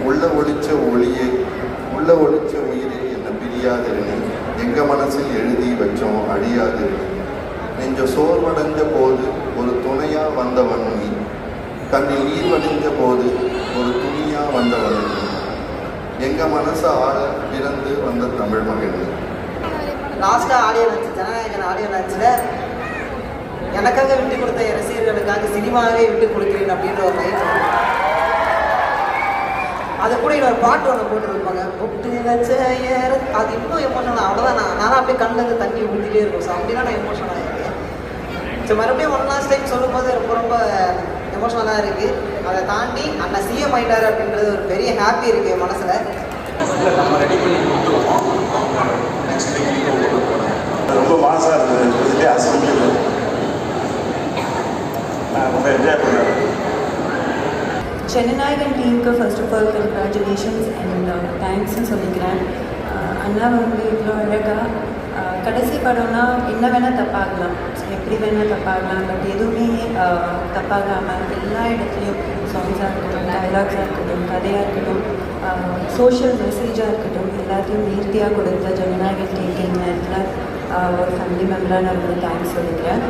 உள்ள ஒளிச்ச ஒளியை உள்ள ஒளிச்ச உயிரை என்ன பிரியாதிருநீ, எங்க மனசில் எழுதி வச்சோம் அழியாதிருநீ, நெஞ்ச சோர்வடைஞ்ச போது ஒரு துணையா வந்தவன் நீ, கண்ணில் நீர் வடிஞ்ச போது ஒரு துணியா வந்தவன் நீ, எங்க மனசை ஆள பிறந்து வந்த தமிழ் மகன் நீ. லாஸ்ட்டாக ஆடியோ லான்ச் ஜனநாயகன் ஆடியோ லான்ச்சில் எனக்காக விட்டு கொடுத்த என் ரசிகர்களுக்காக சினிமாவே விட்டு கொடுக்கிறேன் அப்படின்ற ஒரு லைன். அது கூட இன்னொரு பாட்டு ஒன்று போட்டுருப்பாங்க, பொட்டு வச்ச அது இன்னும் எமோஷனல். அவ்வளோதான், நானும் அப்படியே கண்ணில் தண்ணி ஊற்றிட்டே இருக்கும். ஸோ அப்படின்னா நான் எமோஷனலாக இருக்கேன். ஸோ மறுபடியும் ஒன் லாஸ்ட் டைம் சொல்லும்போது ரொம்ப ரொம்ப எமோஷனலாக இருக்குது. அதை தாண்டி அண்ணன் சிஎம் ஆகிட்டார் அப்படின்றது ஒரு பெரிய ஹாப்பி இருக்குது என் மனசில். ரொம்ப மாசாக இருக்குது, அசம்பிள் நான் ரொம்ப என்ஜாய் பண்ணுறேன். ஜனநாயகன் டீமுக்கு first of all congratulations and தேங்க்ஸ்ன்னு சொல்லிக்கிறேன். அண்ணா வந்து இவ்வளோ அழகாக கடைசி படம்னா என்ன வேணால் தப்பாகலாம், எப்படி வேணால் தப்பாகலாம், பட் எதுவுமே தப்பாகாமல் எல்லா இடத்துலையும் சாங்ஸாக இருக்கட்டும், டைலாக்ஸாக இருக்கட்டும், கதையாக இருக்கட்டும், சோஷியல் மெசேஜாக இருக்கட்டும், எல்லாத்தையும் நேர்த்தியாக கொடுத்த ஜனநாயகன் டீமுக்கு இந்த நேரத்தில் ஒரு ஃபேமிலி மெம்பராக நான் ரொம்ப தேங்க்ஸ் சொல்லிக்கிறேன்.